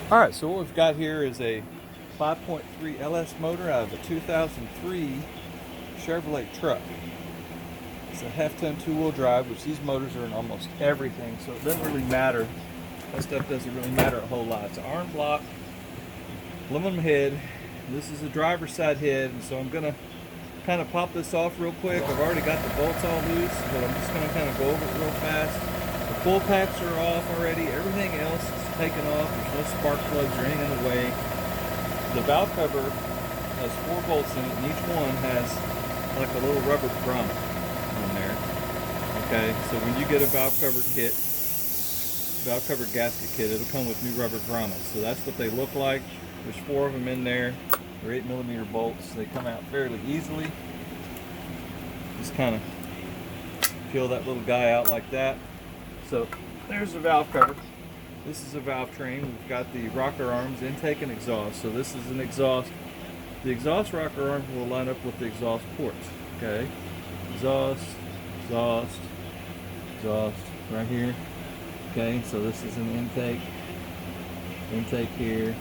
Alright, so what we've got here is a 5.3 LS motor out of a 2003 Chevrolet truck. It's a half-ton two-wheel drive, which these motors are in almost everything, so it doesn't really matter. That stuff doesn't really matter a whole lot. It's an arm block, aluminum head. This is a driver's side head, and so I'm going to kind of pop this off real quick. I've already got the bolts all loose, but I'm just going to kind of go over it real fast. The pull packs are off already. Everything else is taken off. There's no spark plugs or anything in the way. The valve cover has 4 bolts in it, and each one has like a little rubber grommet on there. Okay, so when you get a valve cover kit, valve cover gasket kit, it'll come with new rubber grommets. So that's what they look like. There's 4 of them in there. They're 8mm bolts. They come out fairly easily. Just kind of peel that little guy out like that. So there's the valve cover. This is a valve train. We've got the rocker arms, intake and exhaust. So this is an exhaust. The exhaust rocker arms will line up with the exhaust ports. Okay, exhaust, exhaust, exhaust, right here. Okay, so this is an intake here,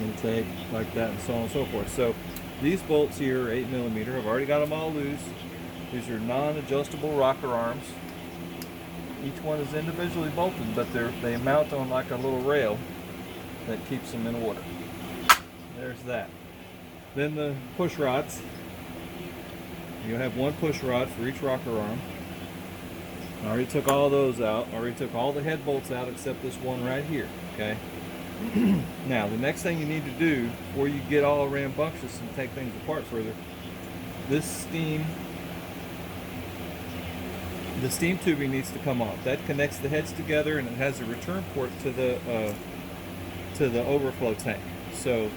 intake, like that, and so on and so forth. So these bolts here are 8mm. I've already got them all loose. These are non-adjustable rocker arms. Each one is individually bolted, but they mount on like a little rail that keeps them in order. There's that. Then the push rods. You'll have 1 push rod for each rocker arm. I already took all those out. I already took all the head bolts out except this one right here. Okay. Now the next thing you need to do before you get all rambunctious and take things apart further, this steam tubing needs to come off. That connects the heads together, and it has a return port to the overflow tank. So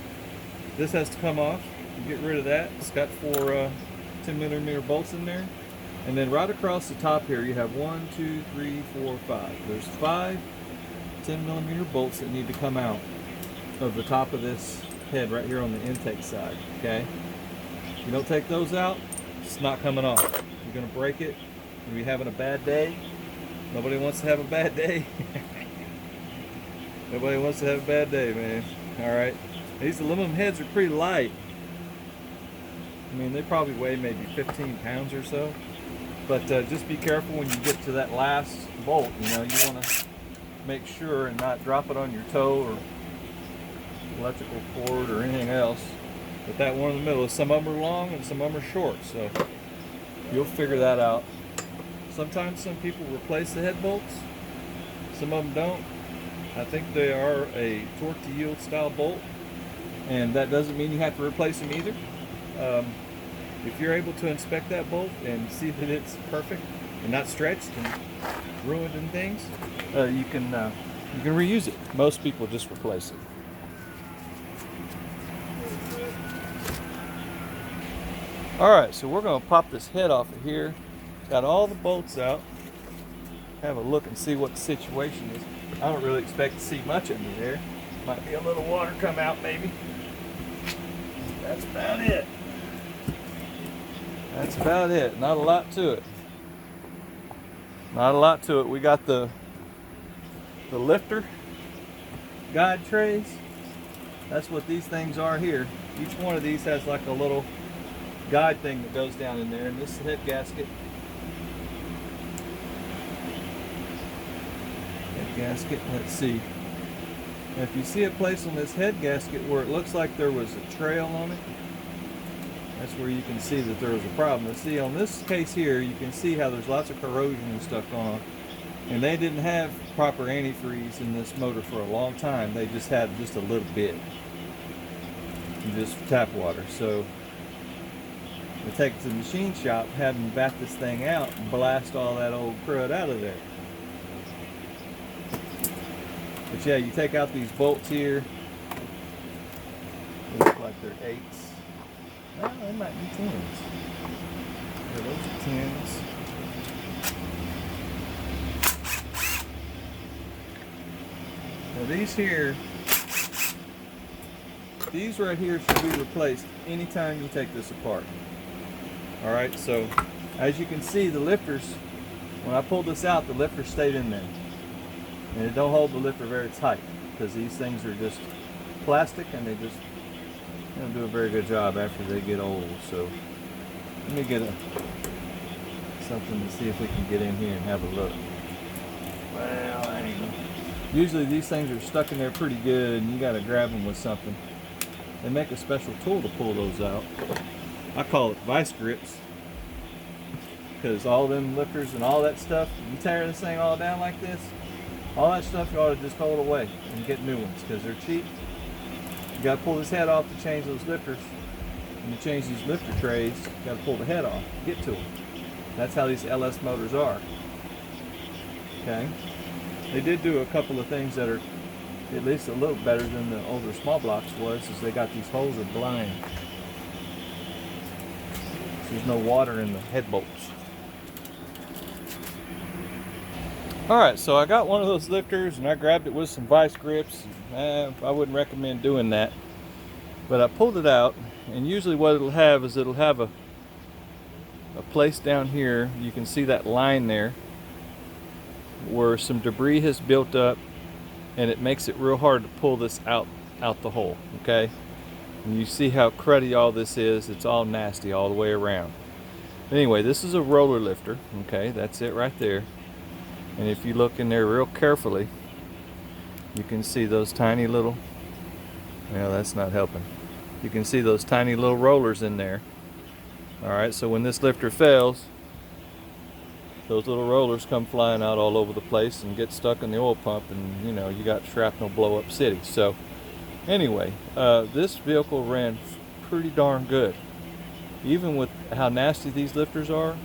this has to come off. You get rid of that. It's got 4 10mm bolts in there, and then right across the top here you have 1, 2, 3, 4, 5. There's 5 10mm bolts that need to come out of the top of this head right here on the intake side. Okay, if you don't take those out, it's not coming off. You're going to break it. You'll be having a bad day. Nobody wants to have a bad day. Nobody wants to have a bad day, man. Alright, these aluminum heads are pretty light. I mean, they probably weigh maybe 15 pounds or so. But just be careful when you get to that last bolt. You know, you want to make sure and not drop it on your toe or electrical cord or anything else. But that one in the middle, some of them are long and some of them are short, so you'll figure that out. Sometimes some people replace the head bolts, some of them don't. I think they are a torque to yield style bolt, and that doesn't mean you have to replace them either. If you're able to inspect that bolt and see that it's perfect and not stretched and ruined and things, you can reuse it. Most people just replace it. Alright, so we're going to pop this head off of here. Got all the bolts out. Have a look and see what the situation is. I don't really expect to see much under there. Might be a little water come out maybe. That's about it. That's about it. Not a lot to it. Not a lot to it. We got the lifter guide trays. That's what these things are here. Each one of these has like a little guide thing that goes down in there, and this is the head gasket. Head gasket, let's see. Now, if you see a place on this head gasket where it looks like there was a trail on it, that's where you can see that there was a problem. But see, on this case here, you can see how there's lots of corrosion and stuff on. And they didn't have proper antifreeze in this motor for a long time. They just had just a little bit. Just tap water. So we take it to the machine shop, have them bat this thing out, and blast all that old crud out of there. But yeah, you take out these bolts here. They look like they're 8s. Well, they might be 10s. Yeah, those are 10s. Now these here, these right here should be replaced anytime you take this apart. Alright, so as you can see, the lifters, when I pulled this out, the lifter stayed in there. And it don't hold the lifter very tight because these things are just plastic and they just don't do a very good job after they get old. So let me get something to see if we can get in here and have a look. Well, I ain't know. Usually these things are stuck in there pretty good and you got to grab them with something. They make a special tool to pull those out. I call it vice grips because all them lifters and all that stuff, you tear this thing all down like this, all that stuff you ought to just throw it away and get new ones because they're cheap. You got to pull this head off to change those lifters. When you change these lifter trays, you got to pull the head off to get to them. That's how these LS motors are. Okay. They did do a couple of things that are at least a little better than the older small blocks was, is they got these holes are blind. So there's no water in the head bolts. Alright, so I got one of those lifters and I grabbed it with some vice grips. I wouldn't recommend doing that. But I pulled it out, and usually what it'll have is it'll have a place down here. You can see that line there where some debris has built up, and it makes it real hard to pull this out the hole, okay? And you see how cruddy all this is. It's all nasty all the way around. Anyway, this is a roller lifter, okay? That's it right there. And if you look in there real carefully, you can see those tiny little, well, that's not helping. You can see those tiny little rollers in there. Alright, so when this lifter fails, those little rollers come flying out all over the place and get stuck in the oil pump, and you know, you got shrapnel blow up city. So anyway, this vehicle ran pretty darn good. Even with how nasty these lifters are,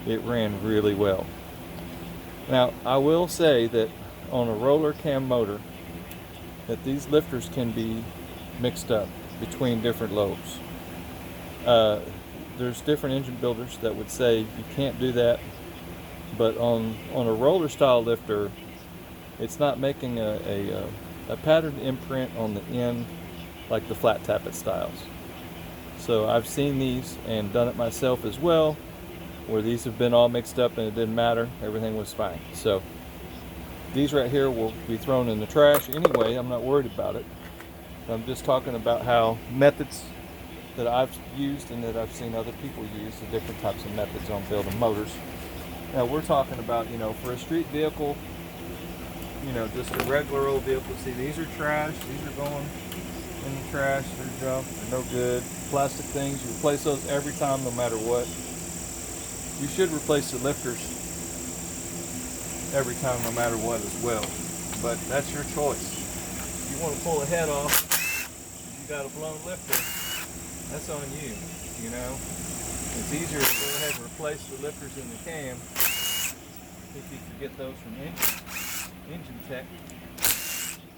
it ran really well. Now, I will say that on a roller cam motor, that these lifters can be mixed up between different loads. There's different engine builders that would say you can't do that, but on a roller style lifter, it's not making a pattern imprint on the end like the flat tappet styles. So I've seen these and done it myself as well, where these have been all mixed up and it didn't matter, everything was fine. So these right here will be thrown in the trash anyway. I'm not worried about it. I'm just talking about how methods that I've used and that I've seen other people use, the different types of methods on building motors. Now we're talking about, you know, for a street vehicle, you know, just a regular old vehicle. See, these are trash. These are going in the trash. They're junk. They're no good. Plastic things, you replace those every time, no matter what. You should replace the lifters every time, no matter what, as well. But that's your choice. If you want to pull the head off, you got a blown lifter, that's on you, you know. It's easier to go ahead and replace the lifters in the cam if you can get those from Engine Tech.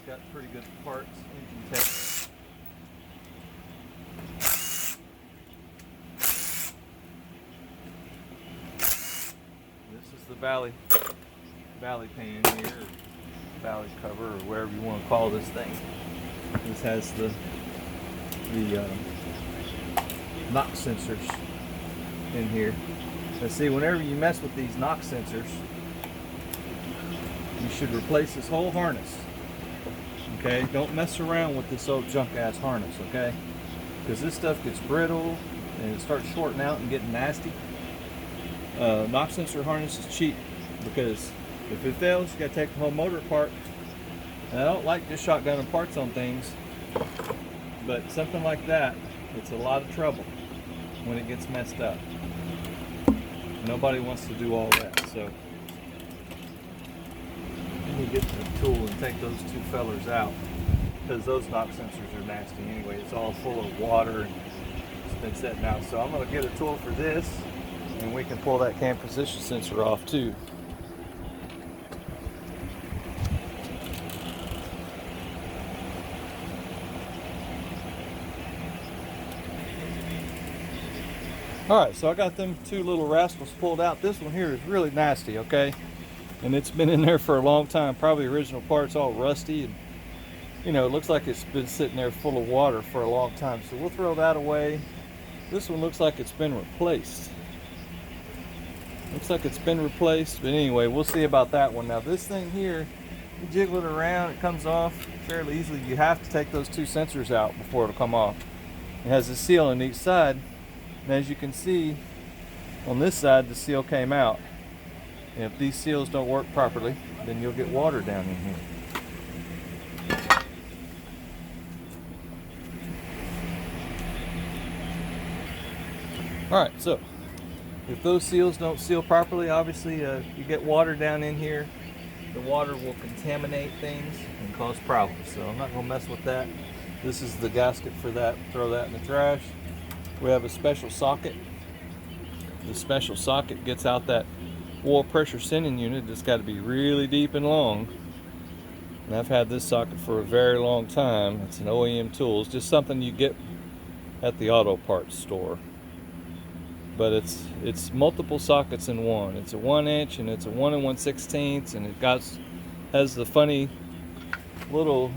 Got pretty good parts, Engine Tech. The valley pan here, or valley cover, or wherever you want to call this thing. This has the knock sensors in here. Now see, whenever you mess with these knock sensors, you should replace this whole harness. Okay, don't mess around with this old junk ass harness, okay? Because this stuff gets brittle and it starts shorting out and getting nasty. Knock sensor harness is cheap, because if it fails, you gotta take the whole motor apart. And I don't like just shotgunning parts on things, but something like that, it's a lot of trouble when it gets messed up. Nobody wants to do all that. So let me get the tool and take those two fellers out, because those knock sensors are nasty anyway. It's all full of water and it's been setting out. So I'm gonna get a tool for this, and we can pull that cam position sensor off too. Alright, so I got them two little rascals pulled out. This one here is really nasty, okay? And it's been in there for a long time, probably original parts, all rusty, and you know, it looks like it's been sitting there full of water for a long time. So we'll throw that away. This one looks like it's been replaced. Looks like it's been replaced, but anyway, we'll see about that one. Now this thing here You jiggle it around, it comes off fairly easily. You have to take those two sensors out before it'll come off. It has a seal on each side, and as you can see on this side, the seal came out. And if these seals don't work properly, then you'll get water down in here. Alright, so if those seals don't seal properly, obviously you get water down in here. The water will contaminate things and cause problems. So I'm not going to mess with that. This is the gasket for that. Throw that in the trash. We have a special socket. The special socket gets out that oil pressure sending unit. It's got to be really deep and long. And I've had this socket for a very long time. It's an OEM tool. It's just something you get at the auto parts store. But it's multiple sockets in one. It's a 1 inch and it's a 1 1/16, and it has the funny little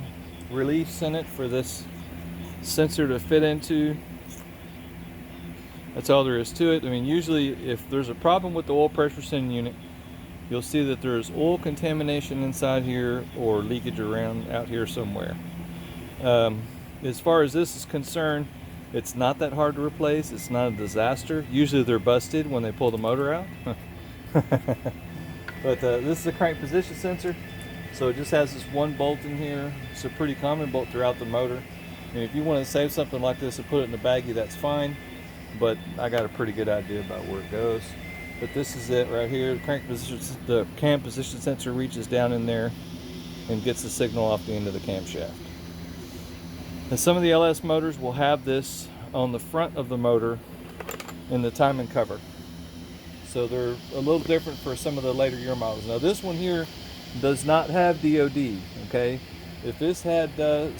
reliefs in it for this sensor to fit into. That's all there is to it. I mean, usually if there's a problem with the oil pressure sending unit, you'll see that there's oil contamination inside here or leakage around out here somewhere. As far as this is concerned, it's not that hard to replace. It's not a disaster. Usually they're busted when they pull the motor out. But this is a crank position sensor, so it just has this one bolt in here. It's a pretty common bolt throughout the motor. And if you want to save something like this and put it in a baggie, that's fine. But I got a pretty good idea about where it goes. But this is it right here. The cam position sensor reaches down in there and gets the signal off the end of the camshaft. And some of the LS motors will have this on the front of the motor in the timing cover. So they're a little different for some of the later year models. Now this one here does not have DOD, okay? If this had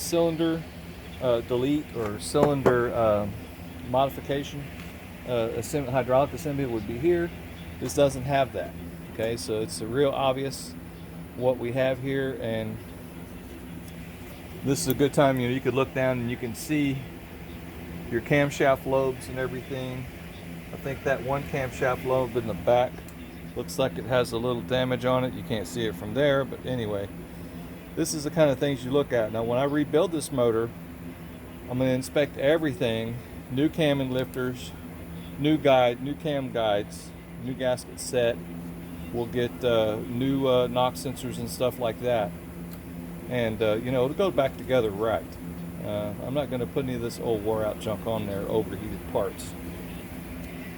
cylinder delete or cylinder modification, hydraulic assembly would be here. This doesn't have that, okay? So it's a real obvious what we have here, and this is a good time, you could look down and you can see your camshaft lobes and everything. I think that one camshaft lobe in the back looks like it has a little damage on it. You can't see it from there, but anyway, this is the kind of things you look at. Now when I rebuild this motor, I'm going to inspect everything. New cam and lifters, new cam guides, new gasket set. We'll get new knock sensors and stuff like that. And it'll go back together right. I'm not going to put any of this old wore out junk on there, overheated parts.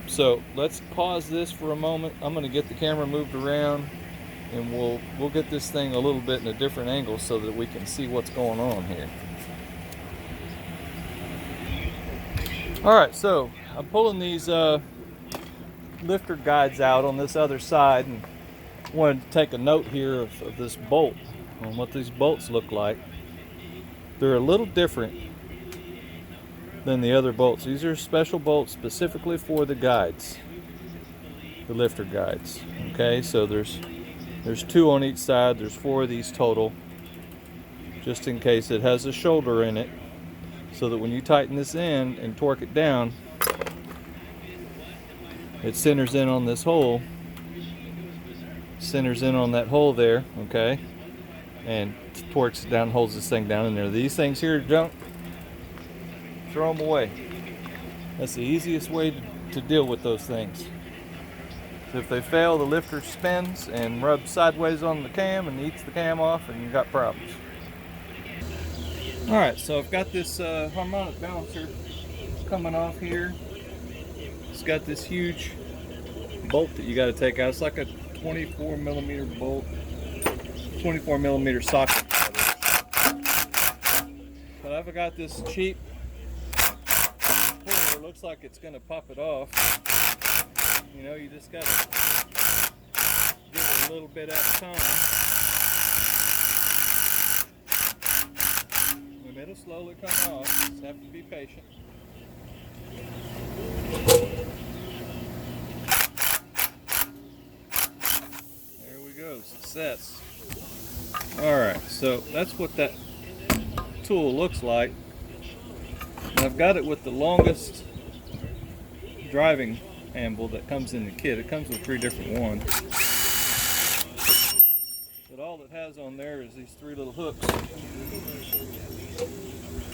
So let's pause this for a moment. I'm going to get the camera moved around, and we'll get this thing a little bit in a different angle so that we can see what's going on here. All right, so I'm pulling these lifter guides out on this other side, and wanted to take a note here of this bolt, on what these bolts look like. They're a little different than the other bolts. These are special bolts specifically for the guides, the lifter guides. Okay, so there's 2 on each side. There's 4 of these total, just in case. It has a shoulder in it, so that when you tighten this in and torque it down, it centers in on this hole, centers in on that hole there, okay, and torques it down, holds this thing down in there. These things here are junk. Throw them away. That's the easiest way to deal with those things. So if they fail, the lifter spins and rubs sideways on the cam and eats the cam off, and you've got problems. Alright, so I've got this Harmonic Balancer coming off here. It's got this huge bolt that you got to take out. It's like a 24 millimeter bolt, 24 millimeter socket. But I've got this cheap puller. Looks like it's going to pop it off. You just got to give it a little bit at a time. And it'll slowly come off. Just have to be patient. There we go, success. Alright, so that's what that tool looks like. And I've got it with the longest driving anvil that comes in the kit. It comes with 3 different ones. But all all it has on there is these 3 little hooks.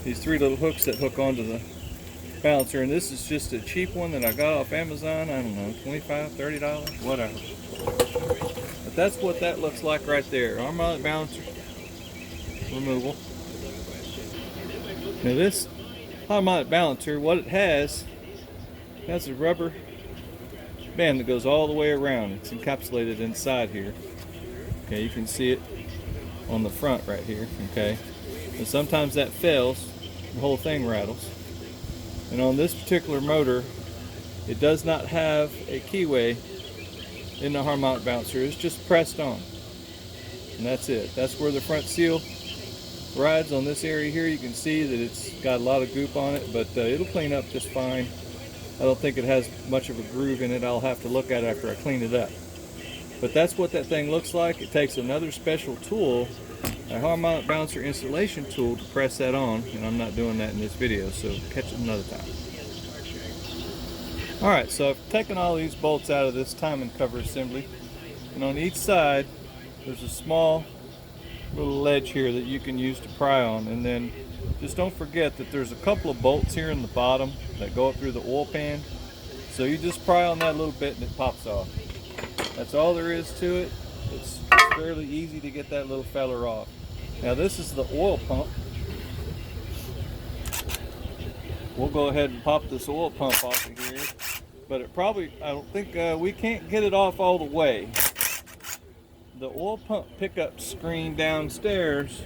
These 3 little hooks that hook onto the balancer, and this is just a cheap one that I got off Amazon. I don't know, $25, $30, whatever. But that's what that looks like right there. Harmonic Balancer removal. Now this Harmonic Balancer, what it has a rubber band that goes all the way around. It's encapsulated inside here. Okay, you can see it on the front right here. Okay, and sometimes that fails, the whole thing rattles. And on this particular motor, it does not have a keyway in the Harmonic Balancer. It's just pressed on, and that's it. That's where the front seal rides on this area here. You can see that it's got a lot of goop on it, but it'll clean up just fine. I don't think it has much of a groove in it. I'll have to look at it after I clean it up. But that's what that thing looks like. It takes another special tool, a Harmonic Balancer installation tool, to press that on, and I'm not doing that in this video, so catch it another time. Alright, so I've taken all these bolts out of this timing cover assembly, and on each side there's a small little ledge here that you can use to pry on, and then just don't forget that there's a couple of bolts here in the bottom that go up through the oil pan, so you just pry on that a little bit and it pops off. That's all there is to it. It's fairly easy to get that little feller off. Now this is the oil pump. We'll go ahead and pop this oil pump off of here, but it probably, I don't think, we can't get it off all the way. The oil pump pickup screen downstairs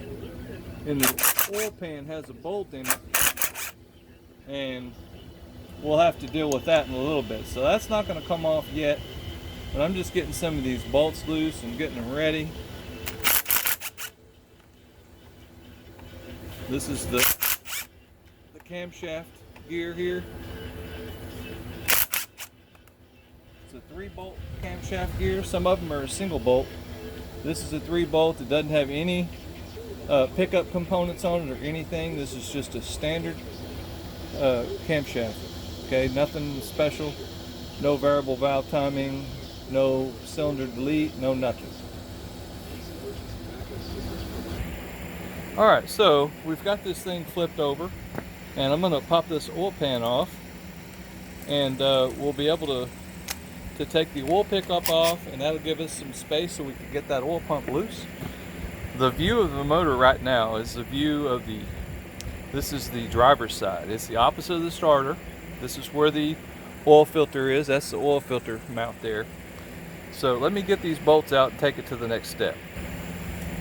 in the oil pan has a bolt in it, and we'll have to deal with that in a little bit. So that's not going to come off yet, but I'm just getting some of these bolts loose and getting them ready. This is the camshaft gear here. It's a 3-bolt camshaft gear. Some of them are a single bolt. This is a 3-bolt. It doesn't have any pickup components on it or anything. This is just a standard camshaft. Okay, nothing special. No variable valve timing, no cylinder delete, no nothing. Alright, so we've got this thing flipped over, and I'm going to pop this oil pan off, and we'll be able to take the oil pickup off, and that'll give us some space so we can get that oil pump loose. The view of the motor right now is the view of this is the driver's side. It's the opposite of the starter. This is where the oil filter is. That's the oil filter mount there. So let me get these bolts out and take it to the next step.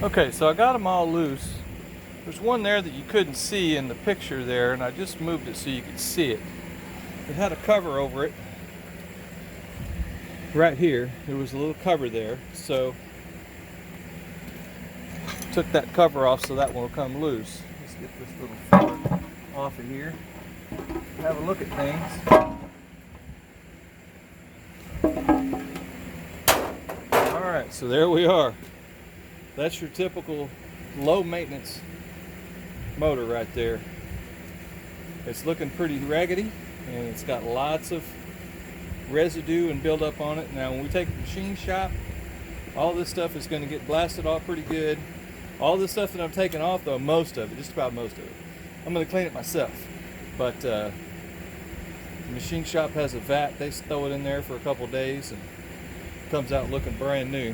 Okay, so I got them all loose. There's one there that you couldn't see in the picture there, and I just moved it so you could see it. It had a cover over it. Right here, there was a little cover there, so took that cover off so that one will come loose. Let's get this little filler off of here. Have a look at things. Alright, so there we are. That's your typical low maintenance motor right there. It's looking pretty raggedy, and it's got lots of residue and buildup on it. Now when we take the machine shop, all this stuff is going to get blasted off pretty good. All this stuff that I'm taking off, though, most of it, just about most of it, I'm going to clean it myself. But the machine shop has a vat. They throw it in there for a couple days and it comes out looking brand new.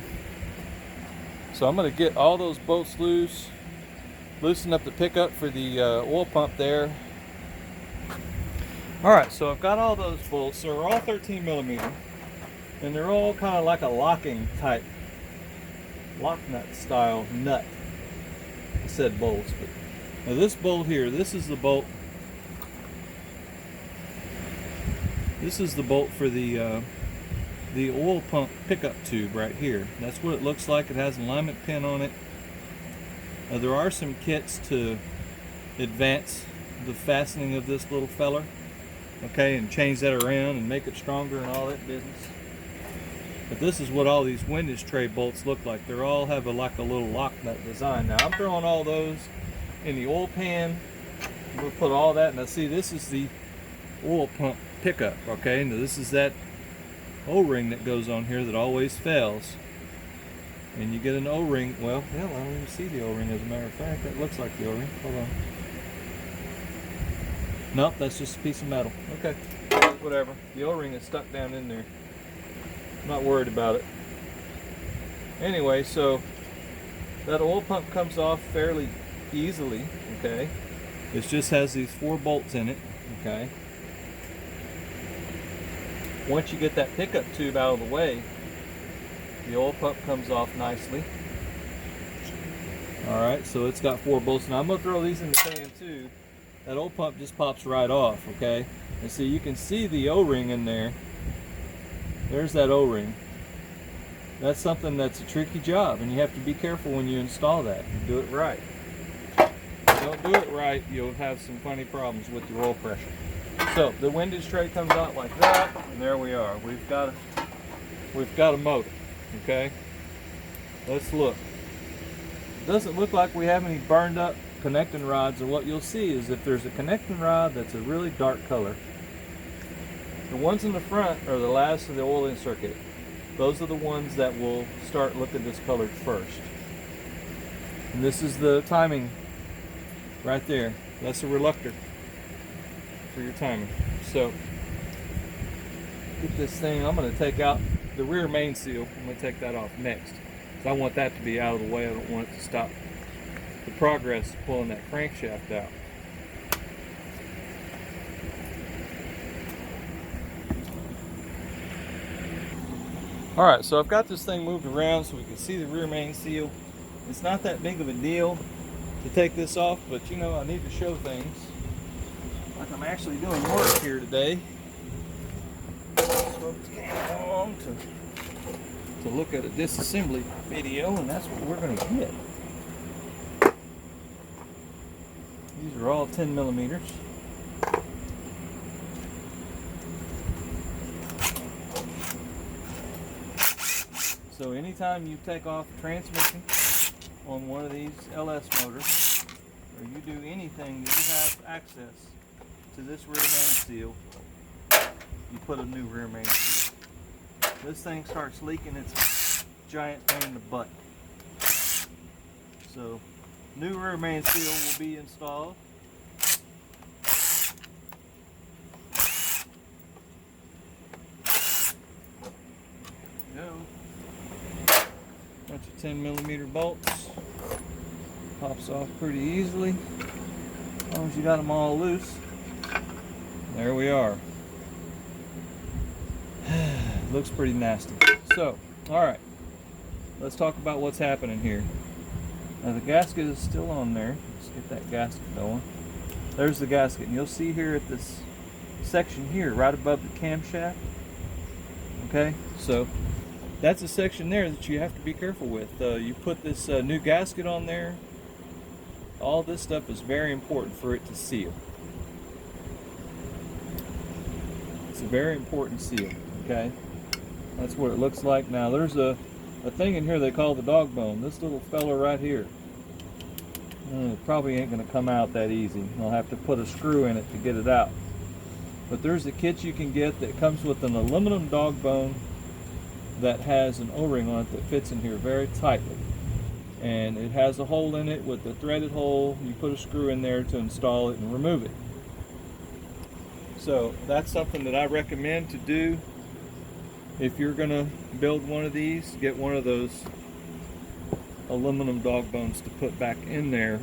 So I'm going to get all those bolts loose, loosen up the pickup for the oil pump there. Alright, so I've got all those bolts. So they're all 13 millimeter, and they're all kind of like a locking type, lock nut style nut. I said bolts, but now this bolt here, this is the bolt. This is the bolt for the oil pump pickup tube right here. That's what it looks like. It has an alignment pin on it. There are some kits to advance the fastening of this little feller, okay, and change that around and make it stronger and all that business. But this is what all these Windage Tray bolts look like. They all have like a little lock nut design. Now I'm throwing all those in the oil pan. We'll put all that. Now see, this is the oil pump pickup, okay. Now this is that O-ring that goes on here that always fails. and you get an O-ring. Well, hell, I don't even see the O-ring as a matter of fact. That looks like the O-ring. Hold on. Nope, that's just a piece of metal. Okay, whatever. The O-ring is stuck down in there. I'm not worried about it. Anyway, so that oil pump comes off fairly easily, okay? It just has these 4 bolts in it, okay? Once you get that pickup tube out of the way, the oil pump comes off nicely. Alright, so it's got 4 bolts. Now I'm going to throw these in the pan too. That oil pump just pops right off, okay? And so you can see the O-ring in there. There's that O-ring. That's something that's a tricky job, and you have to be careful when you install that and do it right. If you don't do it right, you'll have some funny problems with your oil pressure. So the windage tray comes out like that, and there we are. We've got a motor, okay? Let's look. It doesn't look like we have any burned up connecting rods, and what you'll see is if there's a connecting rod that's a really dark color, the ones in the front are the last of the oil in circuit. Those are the ones that will start looking discolored first. And this is the timing right there. That's a reluctor for your timing. So get this thing, I'm going to take out the rear main seal. I'm going to take that off next. So I want that to be out of the way. I don't want it to stop the progress of pulling that crankshaft out. Alright, so I've got this thing moved around so we can see the rear main seal. It's not that big of a deal to take this off, but you know, I need to show things. Like I'm actually doing work here today. Folks came along to look at a disassembly video, and that's what we're going to get. These are all 10 millimeters. So anytime you take off a transmission on one of these LS motors, or you do anything that you have access to this rear main seal, you put a new rear main seal. This thing starts leaking, it's a giant pain in the butt. So new rear main seal will be installed. Go. Bunch of 10 millimeter bolts. Pops off pretty easily. As long as you got them all loose. There we are. Looks pretty nasty. So, alright. Let's talk about what's happening here. Now the gasket is still on there. Let's get that gasket going. There's the gasket. And you'll see here at this section here, right above the camshaft. Okay, so that's a section there that you have to be careful with. You put this new gasket on there. All this stuff is very important for it to seal. It's a very important seal, okay? That's what it looks like. Now there's a thing in here they call the dog bone. This little fella right here. It probably ain't going to come out that easy. I'll have to put a screw in it to get it out. But there's a kit you can get that comes with an aluminum dog bone that has an O-ring on it that fits in here very tightly. And it has a hole in it with a threaded hole. You put a screw in there to install it and remove it. So that's something that I recommend to do. If you're going to build one of these, get one of those aluminum dog bones to put back in there.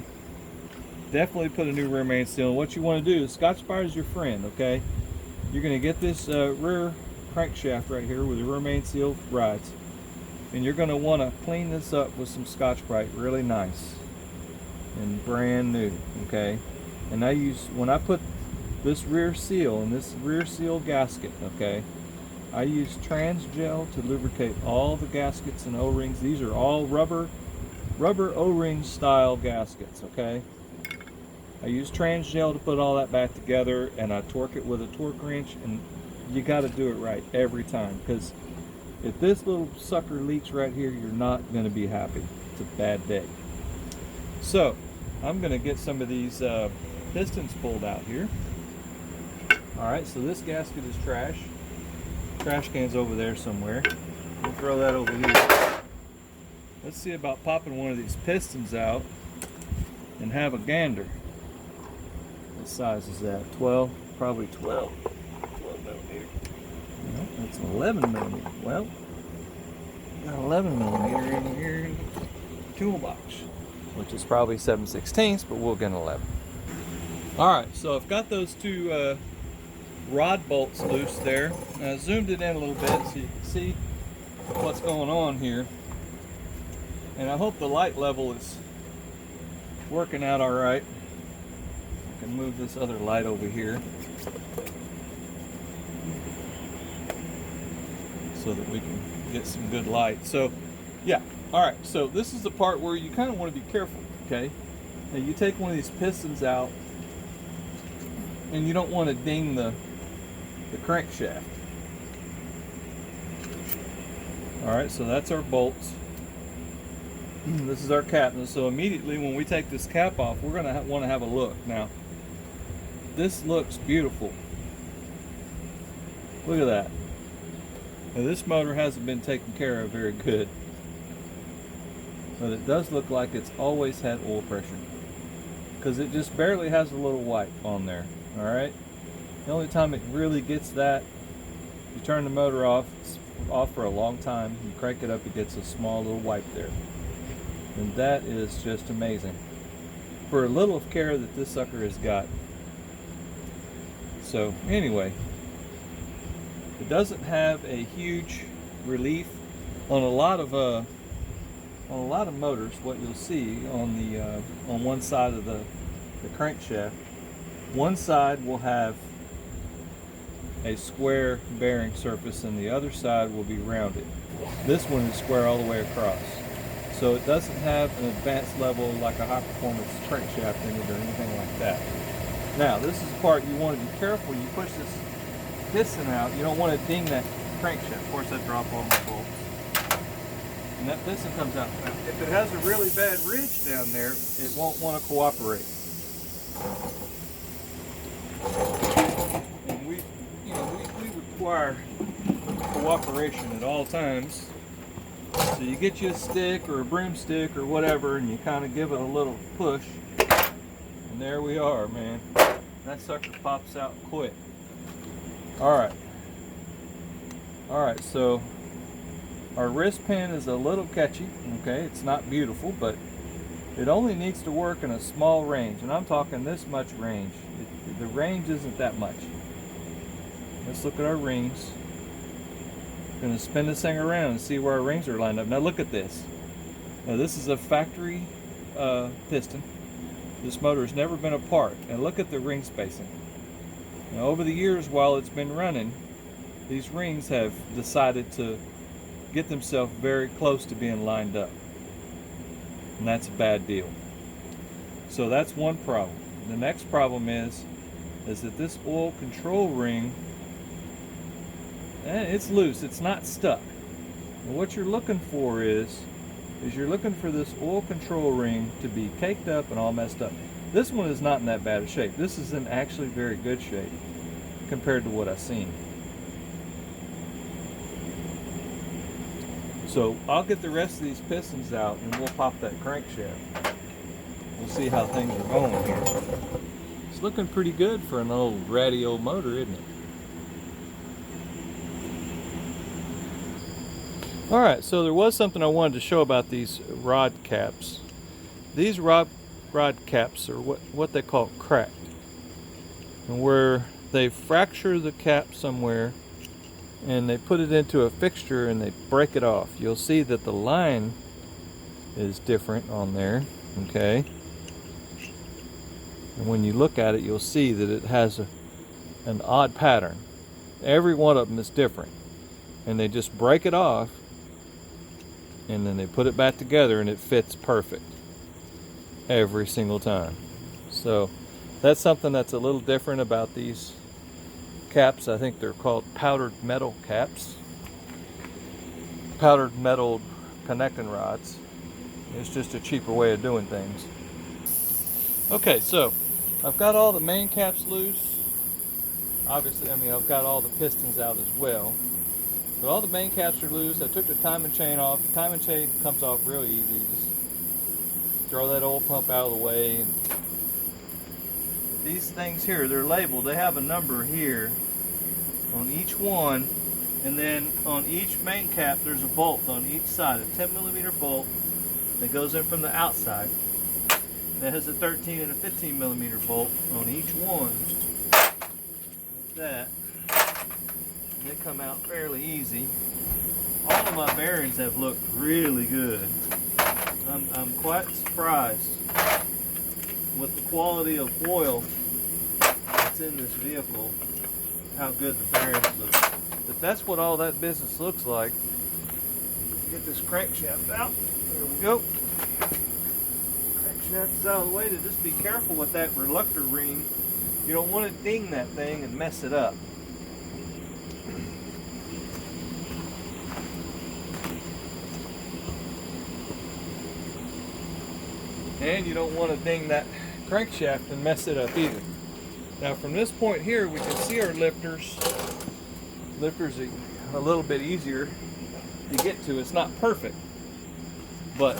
Definitely put a new rear main seal. And what you want to do is Scotch-Brite is your friend, okay? You're going to get this rear crankshaft right here with the rear main seal rides. And you're going to want to clean this up with some Scotch-Brite really nice and brand new, okay? And when I put this rear seal and this rear seal gasket, okay, I use trans gel to lubricate all the gaskets and O-rings. These are all rubber O-ring style gaskets, okay? I use trans gel to put all that back together, and I torque it with a torque wrench, and you got to do it right every time, because if this little sucker leaks right here, you're not going to be happy. It's a bad day. So I'm going to get some of these pistons pulled out here. Alright, so this gasket is trash. Trash can's over there somewhere. We'll throw that over here. let's see about popping one of these pistons out and have a gander. What size is that? 12? Probably 12. 12 millimeter. No, that's an 11 millimeter. Well, got 11 millimeter in here in the toolbox, which is probably 7/16, but we'll get an 11. Alright, so I've got those two rod bolts loose there. I zoomed it in a little bit so you can see what's going on here. And I hope the light level is working out alright. I can move this other light over here so that we can get some good light. So, yeah. Alright, so this is the part where you kind of want to be careful, okay? Now you take one of these pistons out and you don't want to ding the crankshaft. Alright, so that's our bolts. This is our cap. So immediately when we take this cap off, we're going to want to have a look. Now, this looks beautiful. Look at that. Now, this motor hasn't been taken care of very good. But it does look like it's always had oil pressure, because it just barely has a little wipe on there. Alright? The only time it really gets that, you turn the motor off, it's off for a long time, you crank it up, it gets a small little wipe there. And that is just amazing for a little of care that this sucker has got. So anyway, it doesn't have a huge relief on a lot of motors. What you'll see on the on one side of the crankshaft, one side will have a square bearing surface and the other side will be rounded. This one is square all the way across. So it doesn't have an advanced level like a high performance crankshaft in it or anything like that. Now this is the part you want to be careful. You push this piston out, you don't want to ding that crankshaft. Of course, that drop on the bolts. And that piston comes out. Now, if it has a really bad ridge down there, it won't want to cooperate. And we require cooperation at all times. So you get you a stick or a broomstick or whatever, and you kind of give it a little push, and there we are, man. That sucker pops out quick. Alright, so our wrist pin is a little catchy, okay? It's not beautiful, but it only needs to work in a small range, and I'm talking this much range. The range isn't that much. Let's look at our rings. Going to spin this thing around and see where our rings are lined up. Now look at this. Now this is a factory piston. This motor has never been apart. And look at the ring spacing. Now over the years while it's been running, these rings have decided to get themselves very close to being lined up. And that's a bad deal. So that's one problem. The next problem is that this oil control ring, it's loose, it's not stuck. And what you're looking for is you're looking for this oil control ring to be caked up and all messed up. This one is not in that bad of shape. This is in actually very good shape compared to what I've seen. So I'll get the rest of these pistons out and we'll pop that crankshaft. We'll see how things are going here. It's looking pretty good for an old ratty old motor, isn't it? Alright, so there was something I wanted to show about these rod caps. These rod caps are what they call cracked. And where they fracture the cap somewhere and they put it into a fixture and they break it off. You'll see that the line is different on there, okay? And when you look at it, you'll see that it has an odd pattern. Every one of them is different. And they just break it off and then they put it back together and it fits perfect every single time. So that's something that's a little different about these caps. I think they're called powdered metal caps. Powdered metal connecting rods. It's just a cheaper way of doing things. Okay, so I've got all the main caps loose. Obviously, I've got all the pistons out as well. But all the main caps are loose. I took the timing chain off. The timing chain comes off real easy. Just throw that oil pump out of the way. And these things here, they're labeled. They have a number here on each one. And then on each main cap, there's a bolt on each side, a 10mm bolt that goes in from the outside. That has a 13 and a 15mm bolt on each one. Like that. And they come out fairly easy. All of my bearings have looked really good. I'm quite surprised with the quality of oil that's in this vehicle, how good the bearings look. But that's what all that business looks like. Get this crankshaft out. There we go. Crankshaft is out of the way. To just be careful with that reluctor ring. You don't want to ding that thing and mess it up. And you don't want to ding that crankshaft and mess it up either. Now from this point here, we can see our lifters. Lifters are a little bit easier to get to. It's not perfect, but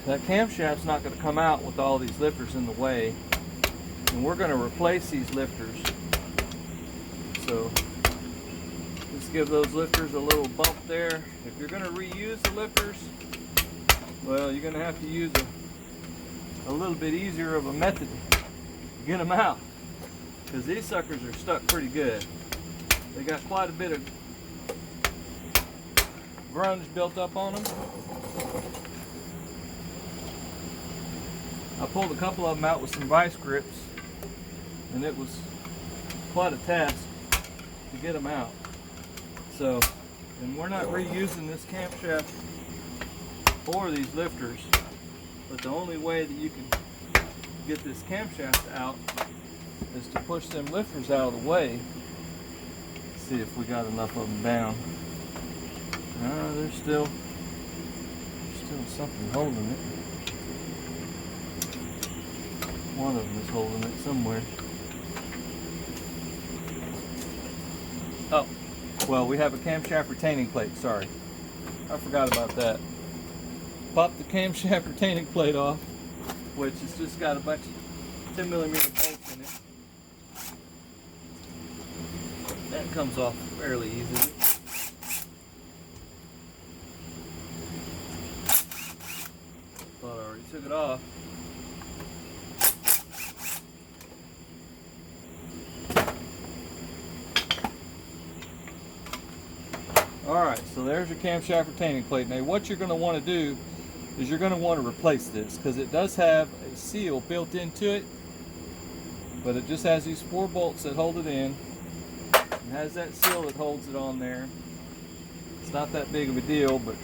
that camshaft's not going to come out with all these lifters in the way, and we're going to replace these lifters. So just give those lifters a little bump there. If you're going to reuse the lifters, well, you're going to have to use a little bit easier of a method to get them out, because these suckers are stuck pretty good. They got quite a bit of grunge built up on them. I pulled a couple of them out with some vice grips, and it was quite a task to get them out. So, and we're not reusing this camshaft or these lifters, but the only way that you can get this camshaft out is to push them lifters out of the way. Let's see if we got enough of them down. There's still something holding it. One of them is holding it somewhere. Oh, well, we have a camshaft retaining plate. Sorry, I forgot about that. Pop the camshaft retaining plate off, which has just got a bunch of 10mm bolts in it. That comes off fairly easily. Thought I already took it off. Alright, so there's your camshaft retaining plate. Now what you're going to want to do is you're going to want to replace this, because it does have a seal built into it, but it just has these 4 bolts that hold it in. It has that seal that holds it on there. It's not that big of a deal, but